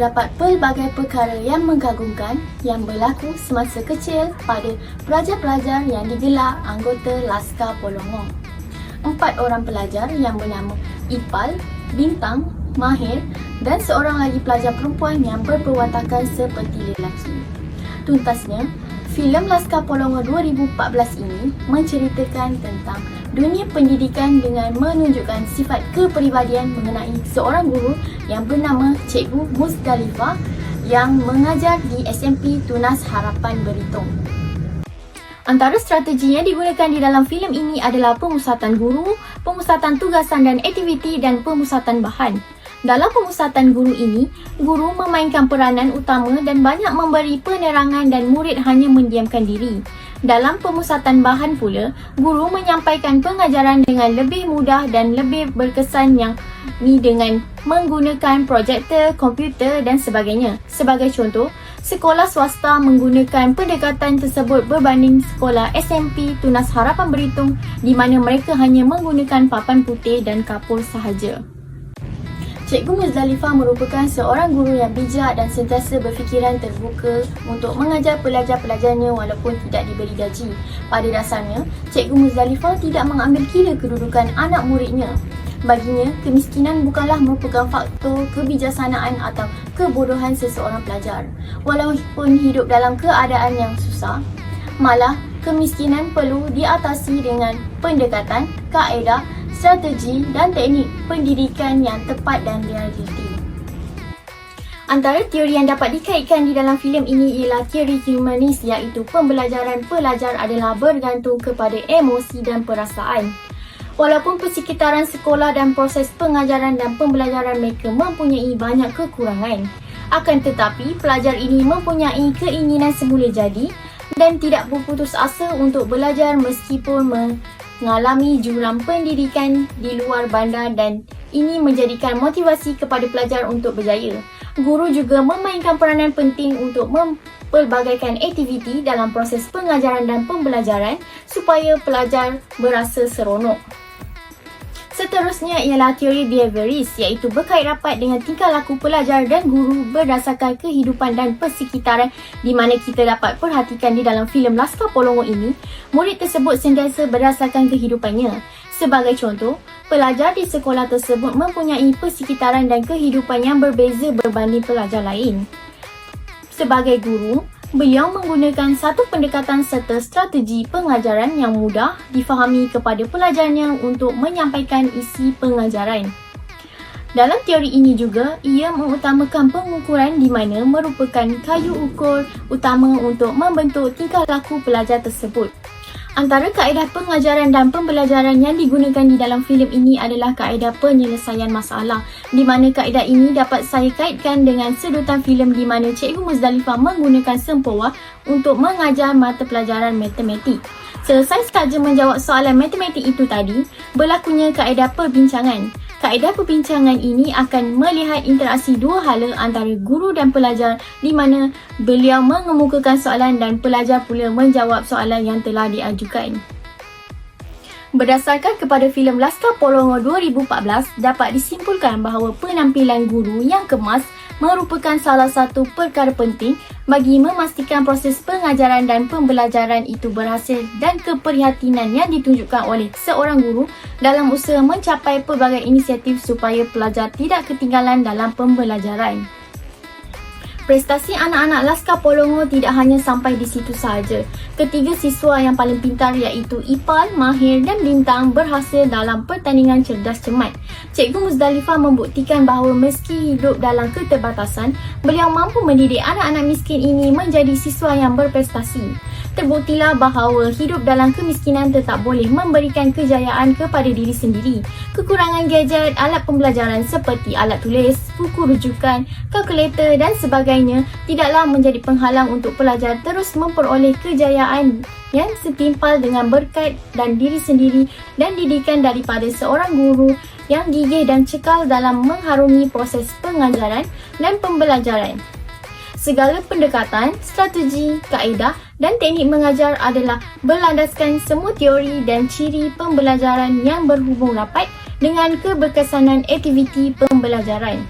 terdapat pelbagai perkara yang mengagumkan yang berlaku semasa kecil pada pelajar-pelajar yang digelar anggota Laskar Polongo. 4 orang pelajar yang bernama Ipal, Bintang, Mahir dan seorang lagi pelajar perempuan yang berperwatakan seperti lelaki. Tuntasnya, filem Laskar Polongo 2014 ini menceritakan tentang dunia pendidikan dengan menunjukkan sifat kepribadian mengenai seorang guru yang bernama Cikgu Muzdalifah yang mengajar di SMP Tunas Harapan Belitung. Antara strategi yang digunakan di dalam filem ini adalah pemusatan guru, pemusatan tugasan dan aktiviti dan pemusatan bahan. Dalam pemusatan guru ini, guru memainkan peranan utama dan banyak memberi penerangan dan murid hanya mendiamkan diri. Dalam pemusatan bahan pula, guru menyampaikan pengajaran dengan lebih mudah dan lebih berkesan yang ni dengan menggunakan projektor, komputer dan sebagainya. Sebagai contoh, sekolah swasta menggunakan pendekatan tersebut berbanding sekolah SMP Tunas Harapan Belitung di mana mereka hanya menggunakan papan putih dan kapur sahaja. Cikgu Muzdalifah merupakan seorang guru yang bijak dan sentiasa berfikiran terbuka untuk mengajar pelajar-pelajarnya walaupun tidak diberi gaji. Pada dasarnya, Cikgu Muzdalifah tidak mengambil kira kedudukan anak muridnya. Baginya, kemiskinan bukanlah merupakan faktor kebijaksanaan atau kebodohan seseorang pelajar. Walaupun hidup dalam keadaan yang susah, malah kemiskinan perlu diatasi dengan pendekatan, kaedah, strategi dan teknik pendidikan yang tepat dan realiti. Antara teori yang dapat dikaitkan di dalam filem ini ialah teori humanis iaitu pembelajaran pelajar adalah bergantung kepada emosi dan perasaan. Walaupun persekitaran sekolah dan proses pengajaran dan pembelajaran mereka mempunyai banyak kekurangan, akan tetapi pelajar ini mempunyai keinginan semula jadi dan tidak berputus asa untuk belajar meskipun mengalami jurang pendidikan di luar bandar dan ini menjadikan motivasi kepada pelajar untuk berjaya. Guru juga memainkan peranan penting untuk mempelbagaikan aktiviti dalam proses pengajaran dan pembelajaran supaya pelajar berasa seronok. Seterusnya ialah teori behavioris iaitu berkait rapat dengan tingkah laku pelajar dan guru berdasarkan kehidupan dan persekitaran di mana kita dapat perhatikan di dalam filem Laskar Polongo ini, murid tersebut sentiasa berdasarkan kehidupannya. Sebagai contoh, pelajar di sekolah tersebut mempunyai persekitaran dan kehidupan yang berbeza berbanding pelajar lain. Sebagai guru, beliau menggunakan satu pendekatan serta strategi pengajaran yang mudah difahami kepada pelajarnya untuk menyampaikan isi pengajaran. Dalam teori ini juga, ia mengutamakan pengukuran di mana merupakan kayu ukur utama untuk membentuk tingkah laku pelajar tersebut. Antara kaedah pengajaran dan pembelajaran yang digunakan di dalam filem ini adalah kaedah penyelesaian masalah, di mana kaedah ini dapat saya kaitkan dengan sedutan filem di mana Cikgu Muzdalifah menggunakan sempawah untuk mengajar mata pelajaran matematik. Selesai sahaja menjawab soalan matematik itu tadi, berlakunya kaedah perbincangan. Kaedah perbincangan ini akan melihat interaksi dua hala antara guru dan pelajar di mana beliau mengemukakan soalan dan pelajar pula menjawab soalan yang telah diajukan. Berdasarkan kepada filem Laskar Polongo 2014, dapat disimpulkan bahawa penampilan guru yang kemas merupakan salah satu perkara penting bagi memastikan proses pengajaran dan pembelajaran itu berhasil dan keprihatinan yang ditunjukkan oleh seorang guru dalam usaha mencapai pelbagai inisiatif supaya pelajar tidak ketinggalan dalam pembelajaran. Prestasi anak-anak Laskar Polongo tidak hanya sampai di situ sahaja. Ketiga siswa yang paling pintar iaitu Ipal, Mahir dan Bintang berhasil dalam pertandingan cerdas cermat. Cikgu Muzdalifah membuktikan bahawa meski hidup dalam keterbatasan, beliau mampu mendidik anak-anak miskin ini menjadi siswa yang berprestasi. Terbuktilah bahawa hidup dalam kemiskinan tetap boleh memberikan kejayaan kepada diri sendiri. Kekurangan gadget, alat pembelajaran seperti alat tulis, buku rujukan, kalkulator dan sebagainya tidaklah menjadi penghalang untuk pelajar terus memperoleh kejayaan yang setimpal dengan berkat dan diri sendiri dan didikan daripada seorang guru yang gigih dan cekal dalam mengharungi proses pengajaran dan pembelajaran. Segala pendekatan, strategi, kaedah dan teknik mengajar adalah berlandaskan semua teori dan ciri pembelajaran yang berhubung rapat dengan keberkesanan aktiviti pembelajaran.